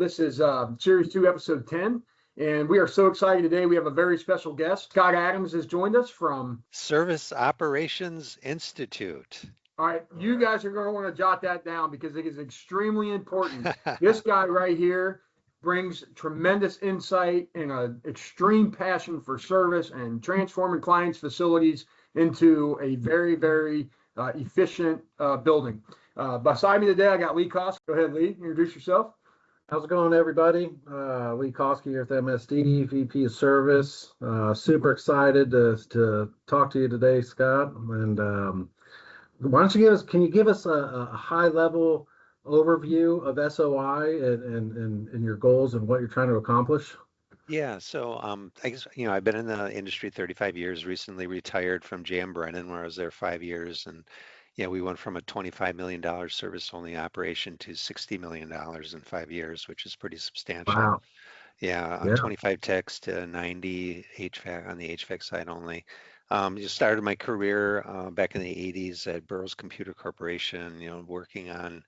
This is Series 2, Episode 10, and we are so excited today. We have a very special guest. Scott Adams has joined us from. Service Operations Institute. All right, you guys are going to want to jot that down because it is extremely important. This guy right here brings tremendous insight and an extreme passion for service and transforming clients' facilities into a very, very efficient building. Beside me today, I got Lee Koski. Go ahead, Lee. Introduce yourself. How's it going, everybody? Lee Koski here with MSD, VP of Service. Super excited to talk to you today, Scott. And why don't you can you give us a high-level overview of SOI and your goals and what you're trying to accomplish? Yeah, so I guess, I've been in the industry 35 years, recently retired from J.M. Brennan, where I was there 5 years. And we went from a $25 million service-only operation to $60 million in 5 years, which is pretty substantial. Wow. Yeah, 25 techs to 90 HVAC on the HVAC side only. Just started my career back in the 80s at Burroughs Computer Corporation, working on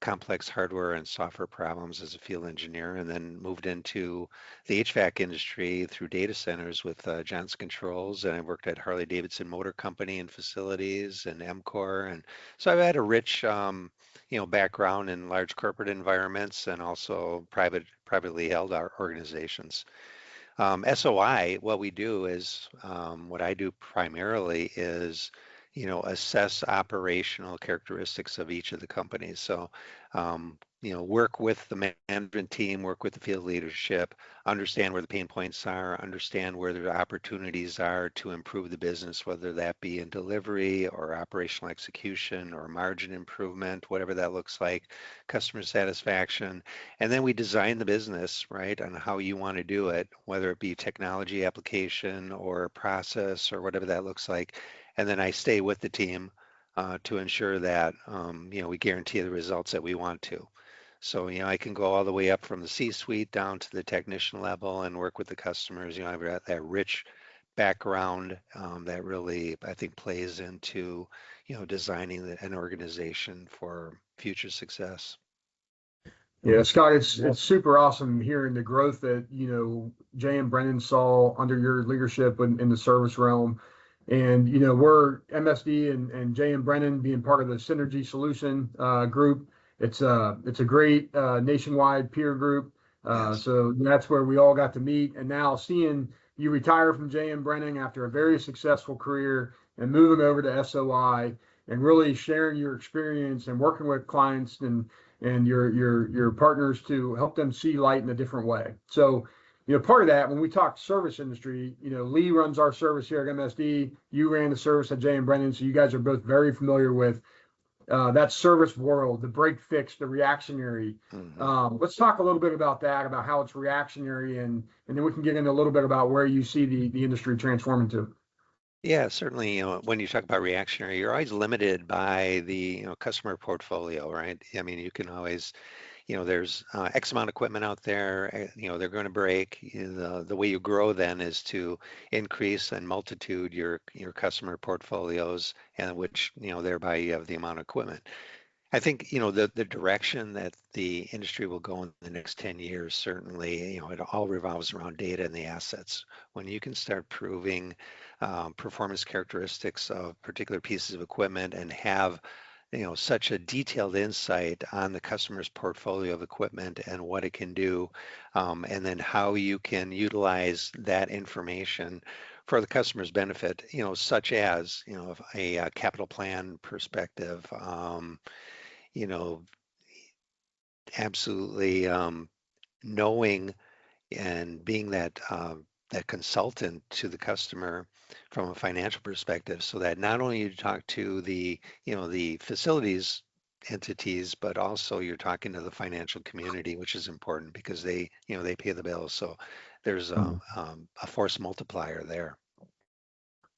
complex hardware and software problems as a field engineer, and then moved into the HVAC industry through data centers with Johnson Controls, and I worked at Harley Davidson Motor Company and facilities and MCOR, and so I've had a rich background in large corporate environments and also privately held organizations. SOI, what we do is, what I do primarily is, assess operational characteristics of each of the companies. So, work with the management team, work with the field leadership, understand where the pain points are, understand where the opportunities are to improve the business, whether that be in delivery or operational execution or margin improvement, whatever that looks like, customer satisfaction. And then we design the business, right, on how you want to do it, whether it be technology application or process or whatever that looks like. And then I stay with the team to ensure that, we guarantee the results that we want to. So, I can go all the way up from the C-suite down to the technician level and work with the customers. I've got that rich background that really, I think, plays into, designing an organization for future success. Yeah, Scott, it's super awesome hearing the growth that, J.M. Brennan saw under your leadership in the service realm. And, we're MSD and J.M. Brennan being part of the Synergy Solution group. It's a great nationwide peer group. Yes. So that's where we all got to meet. And now seeing you retire from J.M. Brennan after a very successful career and moving over to SOI and really sharing your experience and working with clients and your partners to help them see light in a different way. So, part of that, when we talk service industry, Lee runs our service here at MSD. You ran the service at J.M. Brennan, so you guys are both very familiar with that service world, the break fix, the reactionary. Mm-hmm. Let's talk a little bit about that, about how it's reactionary, and then we can get into a little bit about where you see the industry transforming to. Yeah, certainly, when you talk about reactionary, you're always limited by the, customer portfolio, right? I mean, you can always, there's X amount of equipment out there, they're going to break. The way you grow then is to increase and multitude your customer portfolios, and which, thereby you have the amount of equipment. I think, the direction that the industry will go in the next 10 years, certainly, it all revolves around data and the assets. When you can start proving performance characteristics of particular pieces of equipment and have, such a detailed insight on the customer's portfolio of equipment and what it can do, and then how you can utilize that information for the customer's benefit, such as, a capital plan perspective, absolutely knowing and being that consultant to the customer from a financial perspective, so that not only you talk to the the facilities entities, but also you're talking to the financial community, which is important because they they pay the bills. So there's a force multiplier there.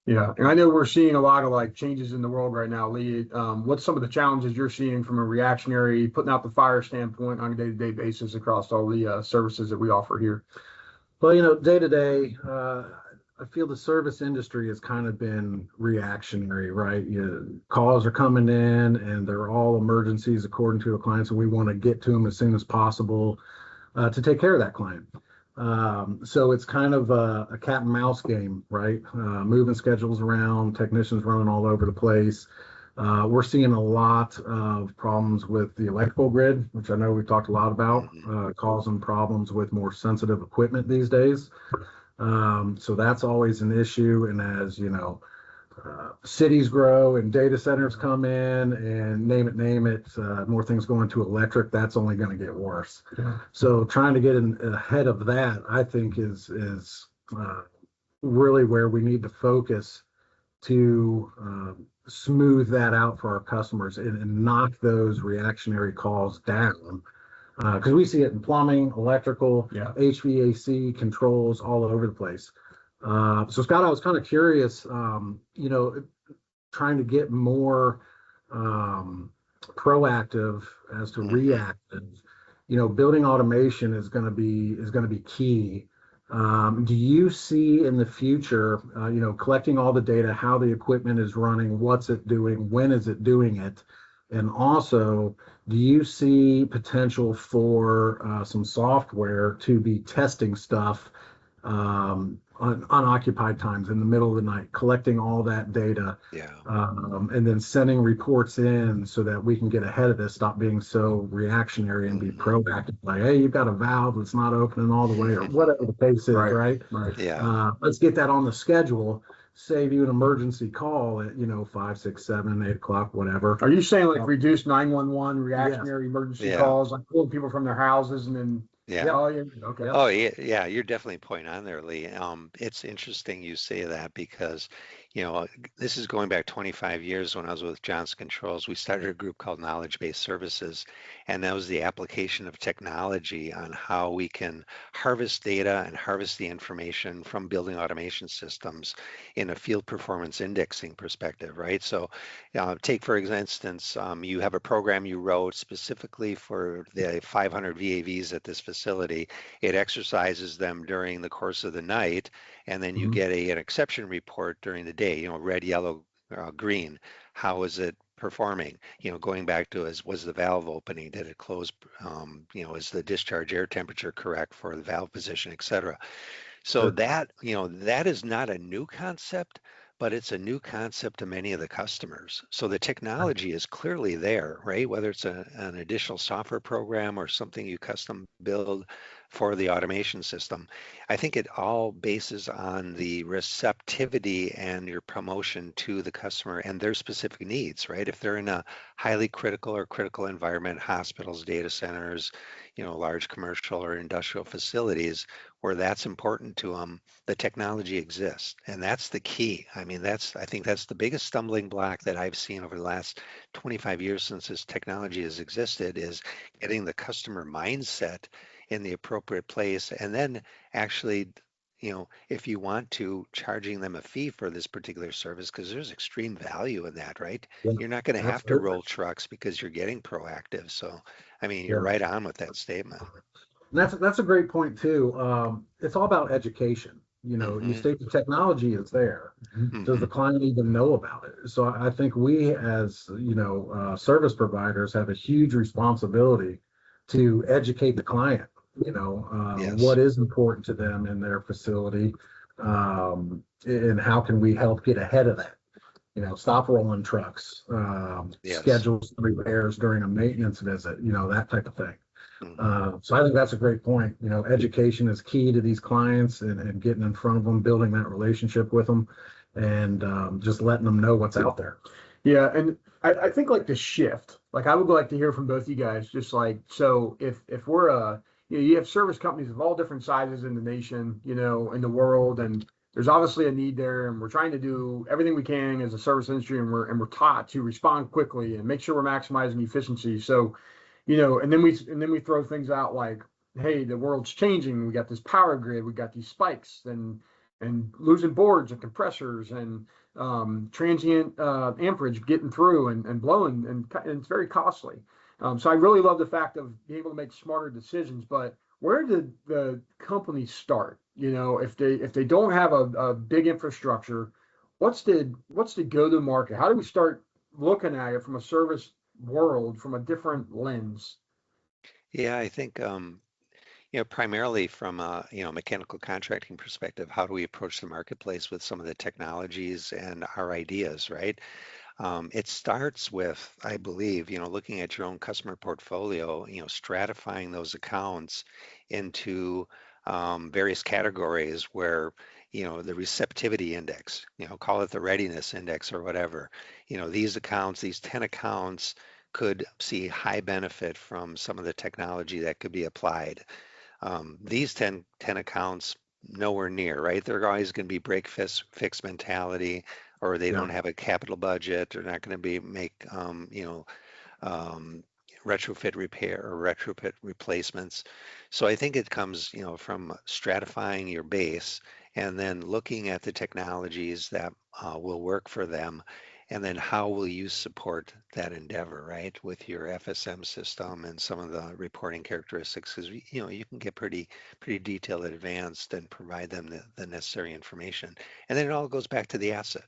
Yeah, and I know we're seeing a lot of changes in the world right now, Lee. What's some of the challenges you're seeing from a reactionary, putting out the fire standpoint on a day-to-day basis across all the services that we offer here? Well, day to day, I feel the service industry has kind of been reactionary, right? Calls are coming in and they're all emergencies according to a client, so we want to get to them as soon as possible. to take care of that client. So it's kind of a cat and mouse game, right? Moving schedules around, technicians running all over the place. We're seeing a lot of problems with the electrical grid, which I know we've talked a lot about, causing problems with more sensitive equipment these days. So that's always an issue. And as you know, cities grow and data centers come in and name it, more things going to electric, that's only going to get worse. Yeah. So trying to get ahead of that, I think is really where we need to focus to smooth that out for our customers and knock those reactionary calls down. Because we see it in plumbing, electrical, Yeah. HVAC, controls all over the place. So Scott, I was kind of curious, trying to get more proactive as to reactive. Building automation is going to be key. Do you see in the future, collecting all the data, how the equipment is running, what's it doing, when is it doing it, and also, do you see potential for some software to be testing stuff on unoccupied times in the middle of the night, collecting all that data, and then sending reports in so that we can get ahead of this, stop being so reactionary and be proactive, like, hey, you've got a valve that's not opening all the way, or whatever the case is, right? Yeah. Let's get that on the schedule, save you an emergency call at 5, 6, 7, 8 o'clock, whatever. Are you saying like reduce 911 reactionary emergency calls, like pulling people from their houses and then okay. Oh, yeah, you're definitely point on there, Lee. It's interesting you say that because, this is going back 25 years when I was with Johnson Controls. We started a group called Knowledge-Based Services, and that was the application of technology on how we can harvest data and harvest the information from building automation systems in a field performance indexing perspective, right? So take, for instance, you have a program you wrote specifically for the 500 VAVs at this facility. It exercises them during the course of the night, and then you get an exception report during the day, red, yellow, green. How is it performing? Going back to was the valve opening? Did it close? Is the discharge air temperature correct for the valve position, et cetera? So that is not a new concept, but it's a new concept to many of the customers. So the technology is clearly there, right? Whether it's an additional software program or something you custom build for the automation system. I think it all bases on the receptivity and your promotion to the customer and their specific needs, right? If they're in a highly critical or critical environment, hospitals, data centers, large commercial or industrial facilities where that's important to them, the technology exists. And that's the key. I mean, I think that's the biggest stumbling block that I've seen over the last 25 years since this technology has existed, is getting the customer mindset in the appropriate place. And then actually, if you want to, charging them a fee for this particular service, because there's extreme value in that, right? Yeah, you're not going to have to roll trucks because you're getting proactive. So, I mean, you're right on with that statement. That's a great point too. It's all about education. You state the technology is there. Does the client even know about it? So I think we, as service providers, have a huge responsibility to educate the client. What is important to them in their facility, and how can we help get ahead of that? Stop rolling trucks, schedule some repairs during a maintenance visit, that type of thing. So I think that's a great point. Education is key to these clients, and getting in front of them, building that relationship with them, and just letting them know what's out there. Yeah, and I think like the shift, like I would like to hear from both you guys, just like, so if we're you have service companies of all different sizes in the nation, in the world, and there's obviously a need there, and we're trying to do everything we can as a service industry, and we're taught to respond quickly and make sure we're maximizing efficiency. So, and then we throw things out like, hey, the world's changing. We got this power grid, we got these spikes, and losing boards and compressors and transient amperage getting through and blowing, and it's very costly. So I really love the fact of being able to make smarter decisions. But where did the company start? If they don't have a big infrastructure, what's the go-to market? How do we start looking at it from a service world from a different lens? Yeah, I think primarily from a, mechanical contracting perspective, how do we approach the marketplace with some of the technologies and our ideas, right? It starts with, I believe, looking at your own customer portfolio, stratifying those accounts into various categories where, the receptivity index, call it the readiness index or whatever. These accounts, these 10 accounts could see high benefit from some of the technology that could be applied. These 10 accounts, nowhere near, right? They're always going to be break fix mentality, or they Yeah. don't have a capital budget. They're not going to make um, retrofit repair or retrofit replacements. So I think it comes, from stratifying your base and then looking at the technologies that will work for them. And then how will you support that endeavor, right? With your FSM system and some of the reporting characteristics, because you can get pretty detailed, advanced, and provide them the necessary information. And then it all goes back to the asset.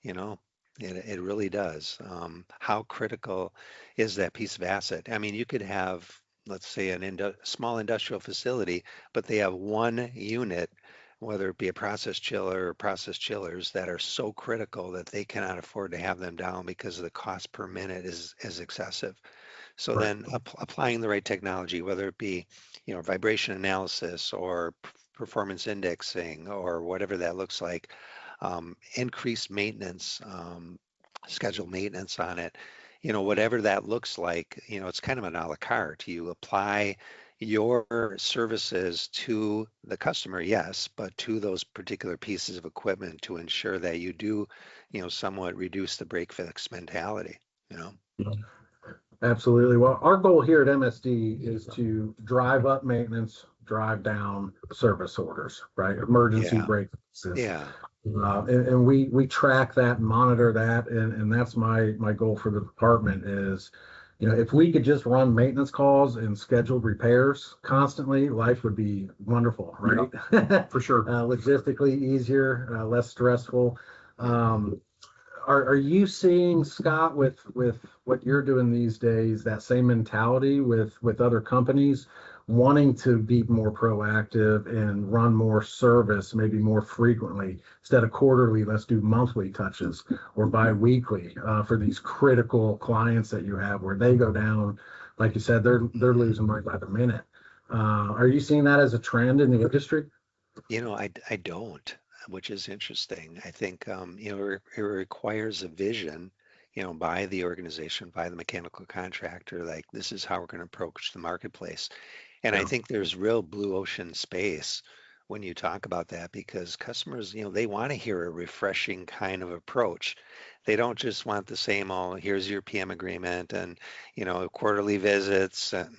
You know, it really does. How critical is that piece of asset? I mean, you could have, let's say, small industrial facility, but they have one unit, whether it be a process chiller or process chillers, that are so critical that they cannot afford to have them down because the cost per minute is excessive. So Right. then applying the right technology, whether it be, vibration analysis or performance indexing or whatever that looks like, increased maintenance, scheduled maintenance on it, whatever that looks like, it's kind of an a la carte. You apply your services to the customer, yes, but to those particular pieces of equipment to ensure that you do, somewhat reduce the break fix mentality, you know? Yeah. Absolutely. Well, our goal here at MSD is to drive up maintenance, drive down service orders, right? Emergency Yeah, break fixes. yeah, And we track that and monitor that. And that's my goal for the department is, if we could just run maintenance calls and scheduled repairs constantly, life would be wonderful, right? For sure. Logistically easier, less stressful. mhm. Um, are you seeing, Scott, with what you're doing these days, that same mentality with other companies wanting to be more proactive and run more service, maybe more frequently instead of quarterly? Let's do monthly touches or bi-weekly for these critical clients that you have where they go down, like you said, they're losing money by the minute. Are you seeing that as a trend in the industry? I don't, which is interesting. I think, it requires a vision, by the organization, by the mechanical contractor, like this is how we're going to approach the marketplace. And I Yeah, think there's real blue ocean space when you talk about that because customers, they want to hear a refreshing kind of approach. They don't just want the same, oh, here's your PM agreement and, quarterly visits. And,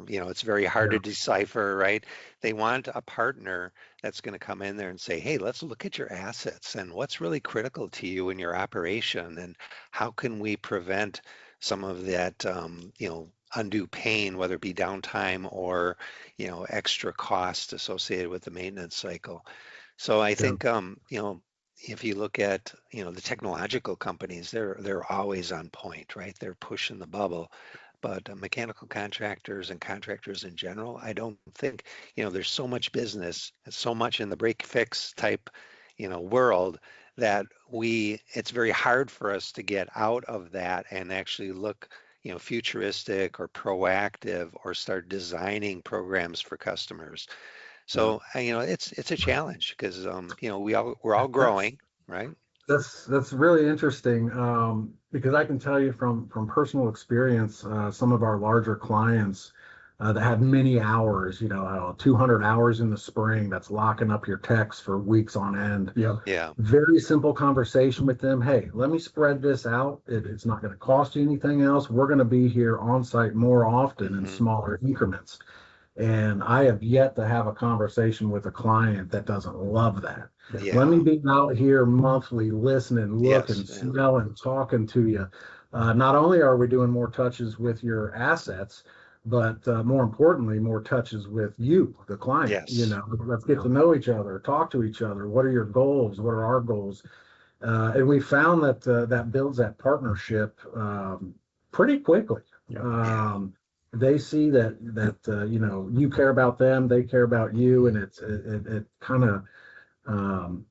it's very hard yeah, to decipher, right? They want a partner that's going to come in there and say, hey, let's look at your assets and what's really critical to you in your operation and how can we prevent some of that, undue pain, whether it be downtime or, extra cost associated with the maintenance cycle. So I yeah, think, if you look at, the technological companies, they're always on point, right? They're pushing the bubble. But mechanical contractors and contractors in general, I don't think, there's so much business, so much in the break fix type, world that it's very hard for us to get out of that and actually look, futuristic or proactive or start designing programs for customers. yeah. So, it's a challenge because, we're all That's growing, right? that's really interesting, because I can tell you from personal experience, some of our larger clients that have many hours, 200 hours in the spring, that's locking up your techs for weeks on end. Yeah. Yeah. Very simple conversation with them. Hey, let me spread this out. It's not going to cost you anything else. We're going to be here on site more often in hmm smaller increments. And I have yet to have a conversation with a client that doesn't love that. Let me Yeah. be out here monthly, listening, looking, Yes. Yeah. smelling, talking to you. Not only are we doing more touches with your assets, but more importantly, more touches with you, the client. Yes. Let's get to know each other, talk to each other. What are your goals? What are our goals? And we found that that builds that partnership pretty quickly. Yeah. Yeah. Um, they see that you know, you care about them, they care about you, and it kind of um,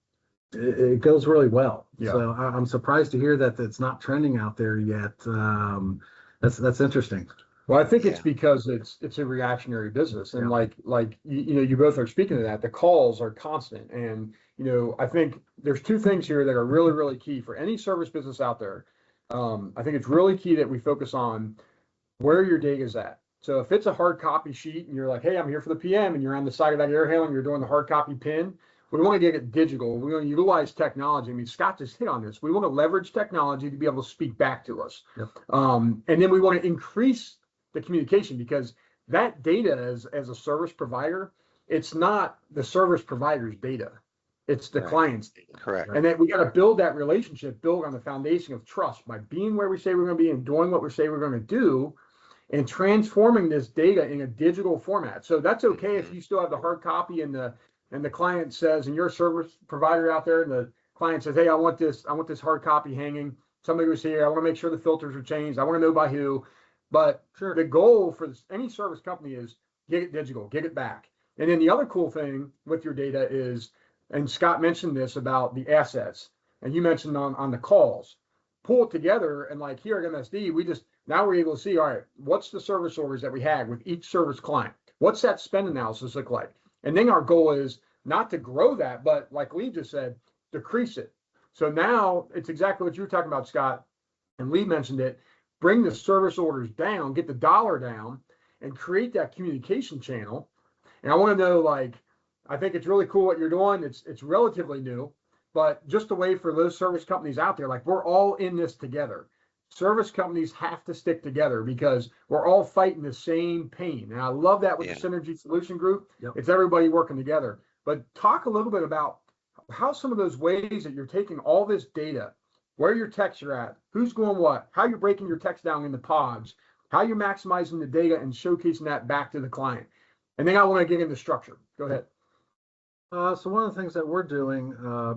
it goes really well. Yeah. So I'm surprised to hear that it's not trending out there yet. That's interesting. Well, I think it's Yeah. because it's a reactionary business, and Yeah. like you know, you both are speaking to that. The calls are constant, and you know, I think there's two things here that are really key for any service business out there. I think it's really key that we focus on where your data is at. So if it's a hard copy sheet and you're like, hey, I'm here for the PM, and you're on the side of that air handler and you're doing the hard copy pin, we want to get it digital. We want to utilize technology. I mean, Scott just hit on this. We want to leverage technology to be able to speak back to us. Yep. And then we want to increase the communication, because that data as a service provider, it's not the service provider's data. It's the Right. client's data. Correct. And then we got to build that relationship, build on the foundation of trust by being where we say we're going to be and doing what we say we're going to do, and transforming this data in a digital format. So that's okay if you still have the hard copy and the client says, and you're a service provider out there, and the client says, hey, I want this hard copy hanging. Somebody was here. I want to make sure the filters are changed. I want to know by who. But Sure. the goal for any service company is get it digital, get it back. And then the other cool thing with your data is, and Scott mentioned this about the assets, and you mentioned on the calls, pull it together, and like here at MSD, now we're able to see, all right, what's the service orders that we had with each service client? What's that spend analysis look like? And then our goal is not to grow that, but like Lee just said, decrease it. So now it's exactly what you were talking about, Scott, and Lee mentioned it. Bring the service orders down, get the dollar down, and create that communication channel. And I want to know, like, I think it's really cool what you're doing. It's relatively new, but just a way for those service companies out there, like, we're all in this together. Service companies have to stick together because we're all fighting the same pain. And I love that with Yeah. the Synergy Solution Group. Yep. It's everybody working together. But talk a little bit about how some of those ways that you're taking all this data, where your techs are at, who's going what, how you're breaking your techs down into pods, how you're maximizing the data and showcasing that back to the client. And then I want to get into structure. Go ahead. So one of the things that we're doing,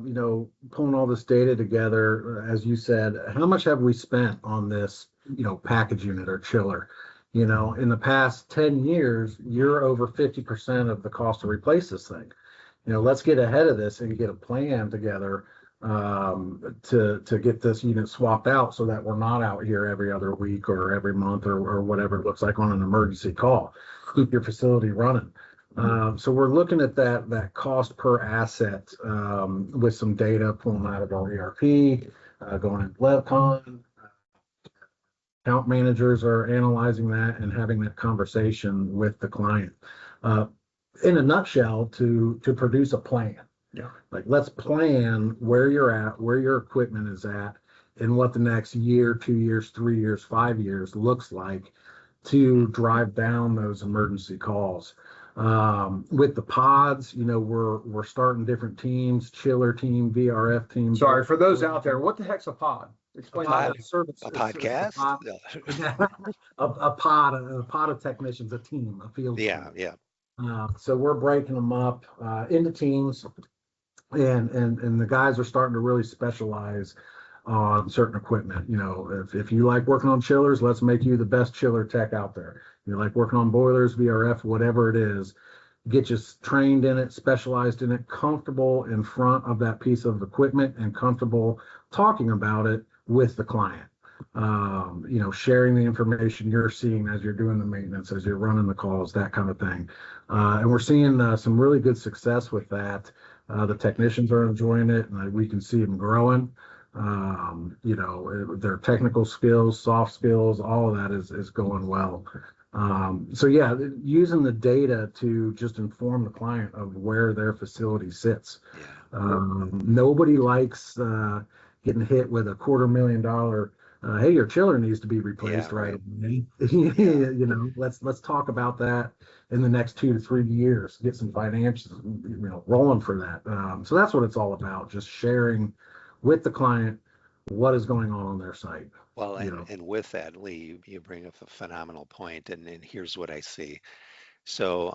you know, pulling all this data together, as you said, how much have we spent on this, you know, package unit or chiller? You know, in the past 10 years, you're over 50% of the cost to replace this thing. You know, let's get ahead of this and get a plan together to get this unit swapped out so that we're not out here every other week or every month or whatever it looks like on an emergency call. Keep your facility running. So we're looking at that cost per asset with some data pulling out of our ERP, going into LevCon. Account managers are analyzing that and having that conversation with the client. In a nutshell, to produce a plan. Yeah. Like, let's plan where you're at, where your equipment is at, and what the next year, 2 years, 3 years, 5 years looks like to drive down those emergency calls. With the pods, you know, we're starting different teams, chiller team, VRF team. Sorry, for those out there, what the heck's a pod? Explain that. A podcast? A pod of technicians, a team, a field team. Yeah. So we're breaking them up into teams, and the guys are starting to really specialize on certain equipment. You know, if you like working on chillers, let's make you the best chiller tech out there. You like working on boilers, VRF, whatever it is, get you trained in it, specialized in it, comfortable in front of that piece of equipment, and comfortable talking about it with the client. You know, sharing the information you're seeing as you're doing the maintenance, as you're running the calls, that kind of thing. And we're seeing some really good success with that. The technicians are enjoying it, and we can see them growing. You know, their technical skills, soft skills, all of that is going well. So yeah, using the data to just inform the client of where their facility sits. Yeah. Nobody likes getting hit with a $250,000. Hey, your chiller needs to be replaced right away. You know, let's talk about that in the next 2 to 3 years. Get some financials, you know, rolling for that. So that's what it's all about. Just sharing with the client what is going on their site. Well, and with that, Lee, you bring up a phenomenal point, and here's what I see. So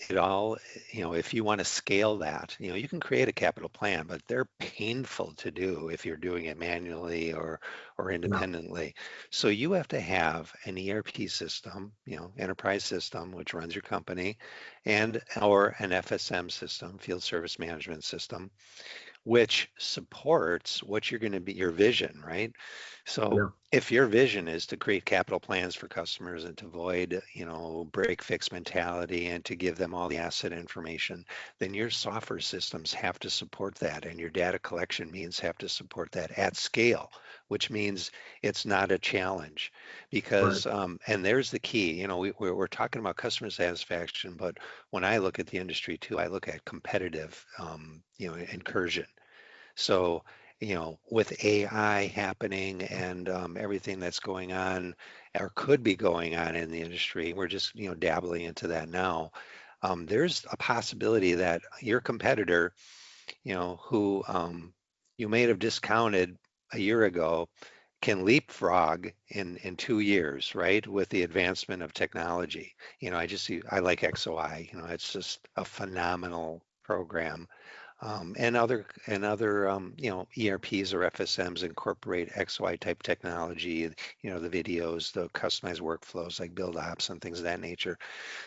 it all, if you want to scale that, you can create a capital plan, but they're painful to do if you're doing it manually or Yeah. independently. So you have to have an ERP system, enterprise system, which runs your company, and or an FSM system, field service management system, which supports what you're going to be, your vision, right? So Yeah. if your vision is to create capital plans for customers and to avoid, break fix mentality and to give them all the asset information, then your software systems have to support that, and your data collection means have to support that at scale, which means it's not a challenge Right. because, and there's the key, we're talking about customer satisfaction, but when I look at the industry too, I look at competitive, incursion. So, with AI happening and everything that's going on or could be going on in the industry, we're just, dabbling into that now. There's a possibility that your competitor, who you may have discounted a year ago, can leapfrog in 2 years, right? With the advancement of technology. I like XOI, it's just a phenomenal program. And other ERPs or FSMs incorporate XY type technology, the videos, the customized workflows like build ops and things of that nature.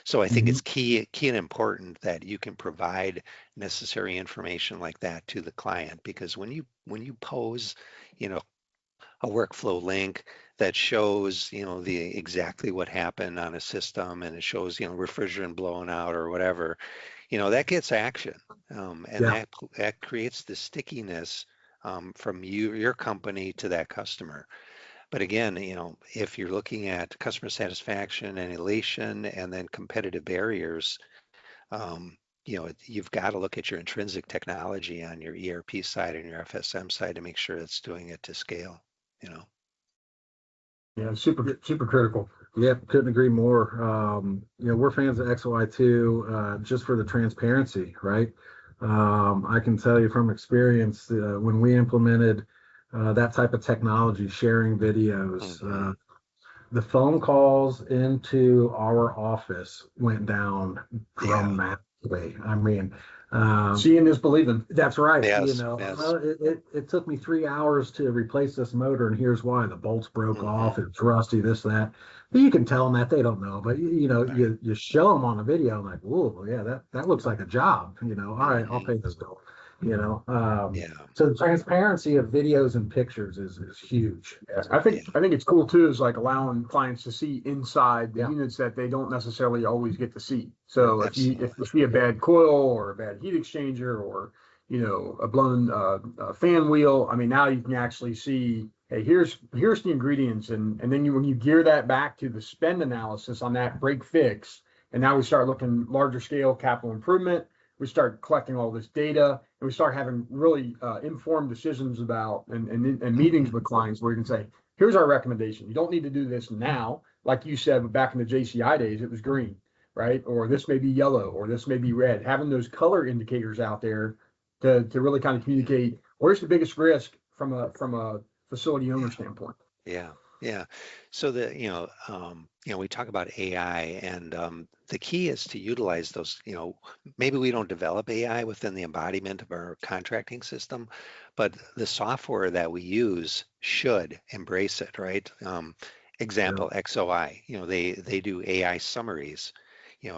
So I think Hmm. it's key and important that you can provide necessary information like that to the client, because when you pose, you know, a workflow link that shows, the exactly what happened on a system, and it shows, refrigerant blowing out or whatever, that gets action, and Yeah. that creates the stickiness from your company to that customer. But again, if you're looking at customer satisfaction and elation and then competitive barriers, you've got to look at your intrinsic technology on your ERP side and your FSM side to make sure it's doing it to scale, you know. Yeah, super critical. Yeah, couldn't agree more. We're fans of XOI too, just for the transparency, right? I can tell you from experience, when we implemented that type of technology, sharing videos, Hmm. the phone calls into our office went down Yeah. dramatically. I mean, um, Seeing is believing. that's right. Yes. Yes. It took me 3 hours to replace this motor, and here's why: the bolts broke Hmm. off, it's rusty, this, that. But you can tell them that they don't know, but Right. you show them on a video, like, whoa, yeah, that looks like a job. All right, I'll Hmm. pay this bill. Yeah. So the transparency of videos and pictures is huge. Yeah, I think it's cool too, is like allowing clients to see inside the Yeah, units that they don't necessarily always get to see. So if you Absolutely. see a bad coil or a bad heat exchanger or a blown fan wheel, I mean now you can actually see, hey, here's the ingredients, and then when you gear that back to the spend analysis on that break fix, and now we start looking larger scale capital improvement. We start collecting all this data, and we start having really informed decisions about and meetings with clients where you can say, here's our recommendation. You don't need to do this now. Like you said, back in the JCI days, it was green, right? Or this may be yellow, or this may be red. Having those color indicators out there to really kind of communicate where's the biggest risk from a facility owner Yeah. standpoint. Yeah, yeah. So we talk about AI, and the key is to utilize those. Maybe we don't develop AI within the embodiment of our contracting system, but the software that we use should embrace it, right? yeah, Example, XOI. They do AI summaries.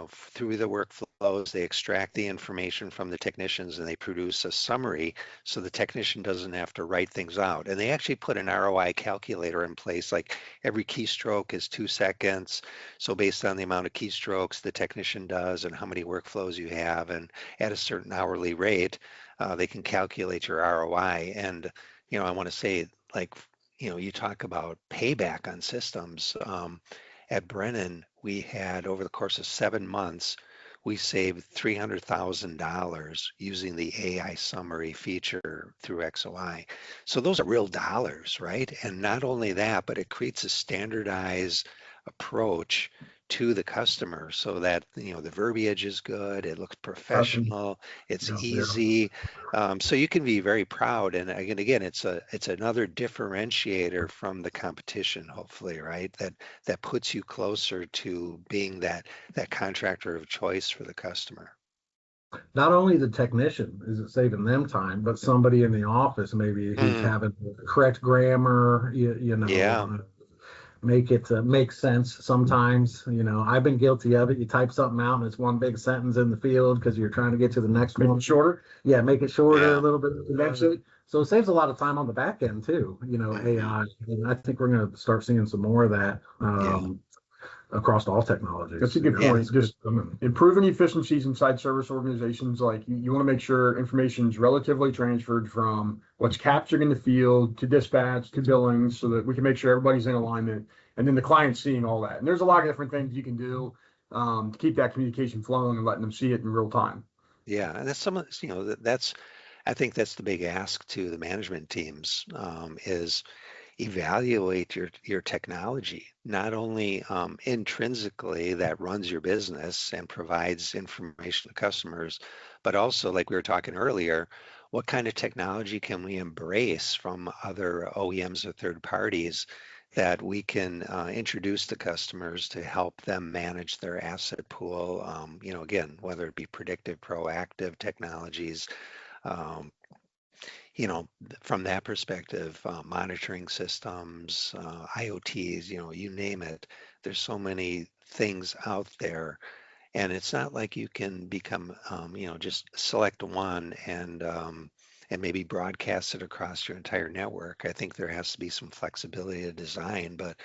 Through the workflows, they extract the information from the technicians and they produce a summary so the technician doesn't have to write things out. And they actually put an ROI calculator in place, like every keystroke is 2 seconds. So based on the amount of keystrokes the technician does and how many workflows you have, and at a certain hourly rate, they can calculate your ROI. And, I want to say, like, you talk about payback on systems. At Brennan, we had over the course of 7 months, we saved $300,000 using the AI summary feature through XOI. So those are real dollars, right? And not only that, but it creates a standardized approach to the customer so that, the verbiage is good, it looks Awesome. professional, it's Yeah, easy. So you can be very proud. And again, it's another differentiator from the competition, hopefully, right? That puts you closer to being that contractor of choice for the customer. not only the technician is it saving them time, but somebody in the office maybe who's Mm, having the correct grammar, yeah. make it make sense sometimes. I've been guilty of it. You type something out and it's one big sentence in the field because you're trying to get to the next Make one. it shorter. Yeah, make it shorter a Yeah. little bit. Condense it. So it saves a lot of time on the back end too, Hmm. AI. And I think we're going to start seeing some more of that Yeah. across all technologies. That's a good Yeah. point. Just improving efficiencies inside service organizations. Like you want to make sure information is relatively transferred from what's captured in the field to dispatch to billing so that we can make sure everybody's in alignment and then the client's seeing all that. And there's a lot of different things you can do to keep that communication flowing and letting them see it in real time. Yeah. And that's that's, I think that's the big ask to the management teams, is evaluate your technology, not only intrinsically that runs your business and provides information to customers, but also, like we were talking earlier, what kind of technology can we embrace from other OEMs or third parties that we can introduce to customers to help them manage their asset pool, again, whether it be predictive, proactive technologies, um, from that perspective, monitoring systems, IoTs, you name it. There's so many things out there, and it's not like you can become, just select one and maybe broadcast it across your entire network. I think there has to be some flexibility to design, but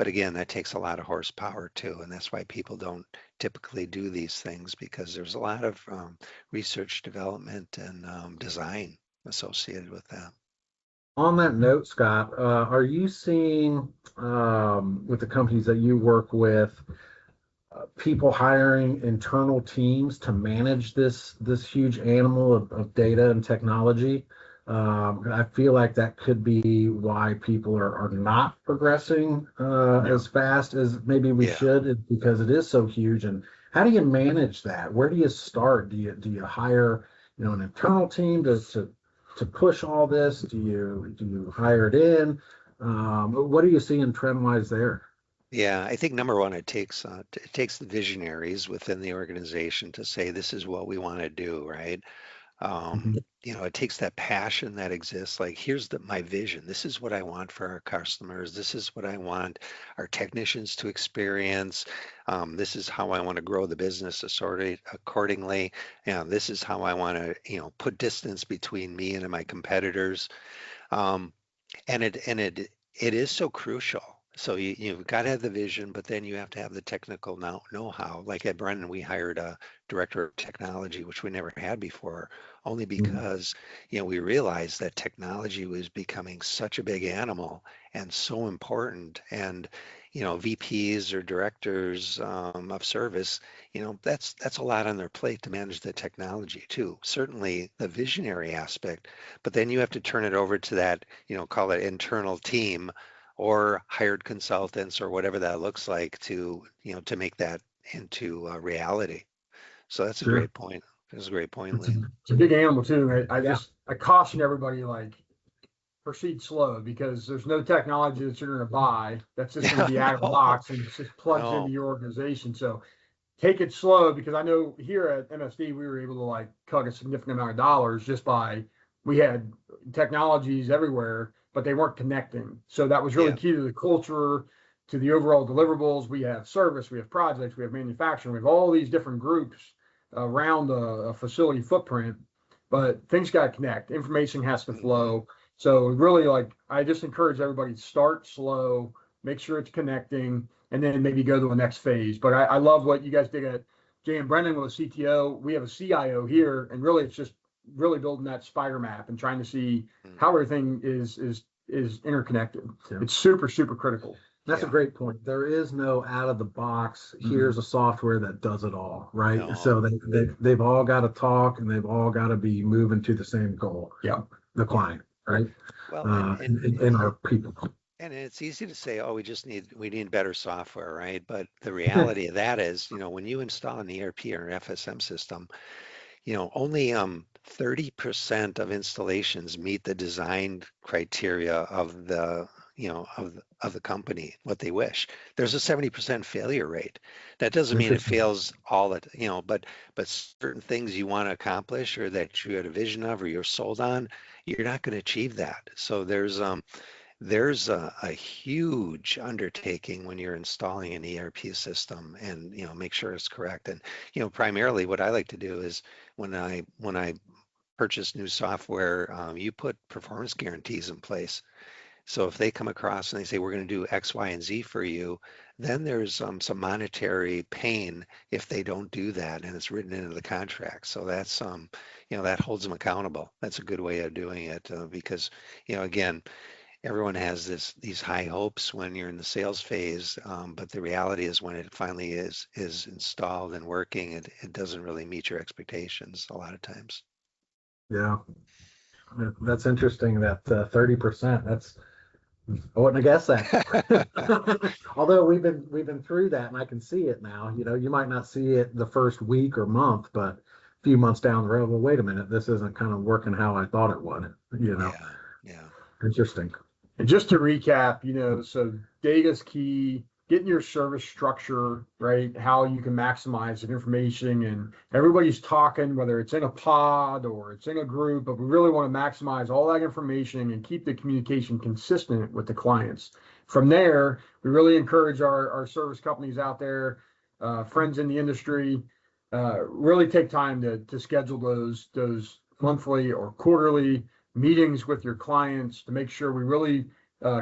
again, that takes a lot of horsepower too, and that's why people don't typically do these things because there's a lot of research, development, and design associated with that. On that note, Scott, are you seeing with the companies that you work with, people hiring internal teams to manage this huge animal of data and technology? I feel like that could be why people are not progressing Yeah. as fast as maybe we Yeah. should, because it is so huge. And how do you manage that? Where do you start? Do you hire an internal team to push all this? Do you hire it in? What are you seeing trend wise there? Yeah, I think number one, it takes the visionaries within the organization to say this is what we want to do, right? Mhm. It takes that passion that exists. Like, here's my vision. This is what I want for our customers. This is what I want our technicians to experience. This is how I want to grow the business accordingly. And this is how I want to, put distance between me and my competitors. Um, and it is so crucial. So you've got to have the vision, but then you have to have the technical know-how. Like at Brennan, we hired a director of technology, which we never had before, only Mhm. because we realized that technology was becoming such a big animal and so important. And VPs or directors of service, that's a lot on their plate to manage the technology too. Certainly the visionary aspect, but then you have to turn it over to that, call it internal team or hired consultants or whatever that looks like to make that into reality. So that's a Sure. great point. That's a great point, It's Lee. It's a big animal too. I Yeah. just I caution everybody like proceed slow because there's no technology that you're going to buy that's just going to Yeah, be out of the no, box and just plugs into no. your organization. So take it slow because I know here at MSD we were able to like cut a significant amount of dollars just by we had technologies everywhere, but they weren't connecting. So that was really Yeah. key to the culture, to the overall deliverables. We have service, we have projects, we have manufacturing, we have all these different groups around a facility footprint, but things got to connect. Information has to Hmm. flow. So really, like I just encourage everybody to start slow, make sure it's connecting, and then maybe go to the next phase. But I love what you guys did at Jay and Brendan with a CTO. We have a CIO here, and really it's just really building that spider map and trying to see how everything is interconnected. Yeah. It's super, super critical. That's a Yeah. great point. There is no out of the box, here's a software that does it all, right? No. So they've all got to talk and they've all got to be moving to the same goal. Yeah. The Yeah. client, right? Well, And our people. And it's easy to say, oh, we need better software, right? But the reality of that is, when you install an ERP or an FSM system, only 30% of installations meet the design criteria of the of the company, what they wish. There's a 70% failure rate. That doesn't mean it Interesting. fails all that, but certain things you want to accomplish or that you had a vision of or you're sold on, you're not going to achieve that. So there's a huge undertaking when you're installing an ERP system, and make sure it's correct. And primarily what I like to do is when I purchase new software, you put performance guarantees in place. So if they come across and they say we're going to do X, Y, and Z for you, then there's some monetary pain if they don't do that, and it's written into the contract. So that's that holds them accountable. That's a good way of doing it, because again, everyone has these high hopes when you're in the sales phase, but the reality is when it finally is installed and working, it doesn't really meet your expectations a lot of times. Yeah, that's interesting. That 30%. I wouldn't have guessed that. Although we've been through that, and I can see it now. You might not see it the first week or month, but a few months down the road, well, wait a minute, this isn't kind of working how I thought it would. Yeah. Interesting. And just to recap, so data's key, getting your service structure, right? How you can maximize the information, and everybody's talking, whether it's in a pod or it's in a group, but we really want to maximize all that information and keep the communication consistent with the clients. From there, we really encourage our service companies out there, friends in the industry, really take time to schedule those monthly or quarterly meetings with your clients to make sure we really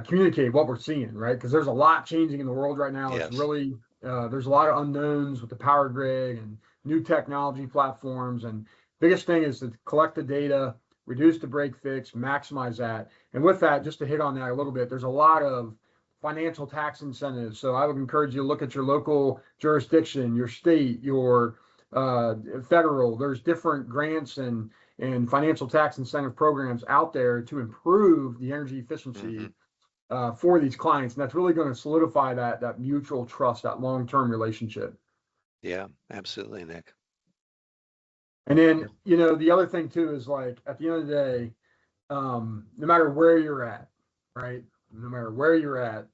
communicate what we're seeing, right? Because there's a lot changing in the world right now. Yes. It's really, there's a lot of unknowns with the power grid and new technology platforms. And biggest thing is to collect the data, reduce the break fix, maximize that. And with that, just to hit on that a little bit, there's a lot of financial tax incentives. So I would encourage you to look at your local jurisdiction, your state, your federal. There's different grants and financial tax incentive programs out there to improve the energy efficiency for these clients. And that's really going to solidify that mutual trust, that long-term relationship. Yeah, absolutely, Nick. And then, the other thing too is, like, at the end of the day, no matter where you're at, right? No matter where you're at,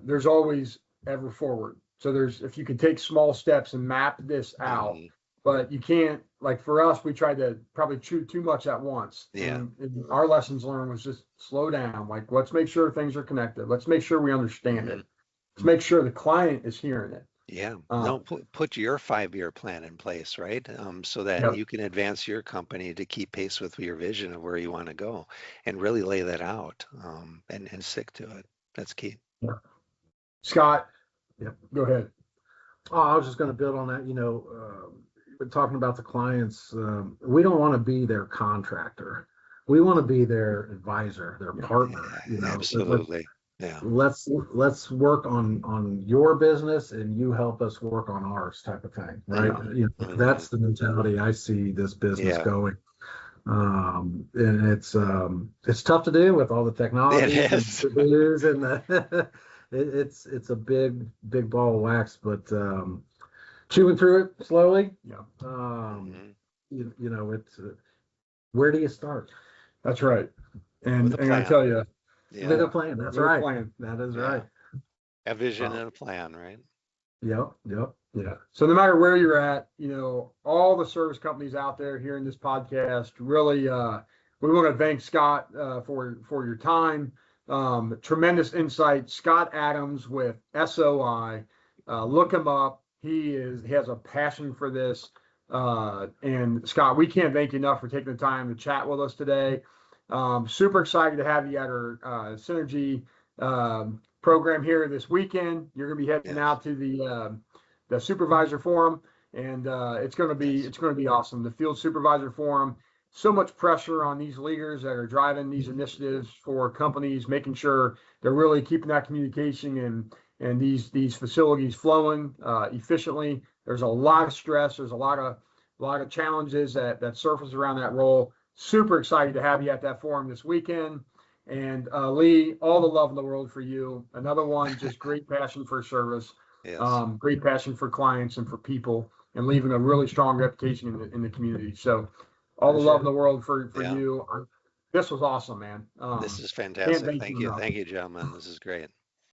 there's always ever forward. So if you can take small steps and map this out, but you can't, like for us, we tried to probably chew too much at once. Yeah. And our lessons learned was just slow down. Like, let's make sure things are connected. Let's make sure we understand it. Let's make sure the client is hearing it. Yeah. No, put your 5-year plan in place, right? So that you can advance your company to keep pace with your vision of where you want to go, and really lay that out, and stick to it. That's key. Yeah. Scott, go ahead. Oh, I was just going to build on that. Been talking about the clients. We don't want to be their contractor. We want to be their advisor, their partner. Absolutely. Let's work on your business, and you help us work on ours, type of thing, right? That's the mentality I see this business going. And it's tough to do with all the technology and the it's a big ball of wax, but chewing through it slowly. It's where do you start? That's right. And I tell you, with a plan. That's right. That is right. A vision and a plan, right? Yep. Yeah. So no matter where you're at, all the service companies out there hearing this podcast, really, we want to thank Scott for your time. Tremendous insight. Scott Adams with SOI. Look him up. He has a passion for this. And Scott, we can't thank you enough for taking the time to chat with us today. Super excited to have you at our Synergy program here this weekend. You're going to be heading out to the supervisor forum, and it's going to be awesome. The field supervisor forum. So much pressure on these leaders that are driving these initiatives for companies, making sure they're really keeping that communication and these facilities flowing efficiently. There's a lot of stress. There's a lot of challenges that surface around that role. Super excited to have you at that forum this weekend. And Lee, all the love in the world for you. Another one, just great passion for service, Yes. great passion for clients and for people, and leaving a really strong reputation in the community. So, all the love in the world for Yeah. you. This was awesome, man. This is Can't fantastic. thank Thank you you. enough. Thank you, gentlemen. This is great.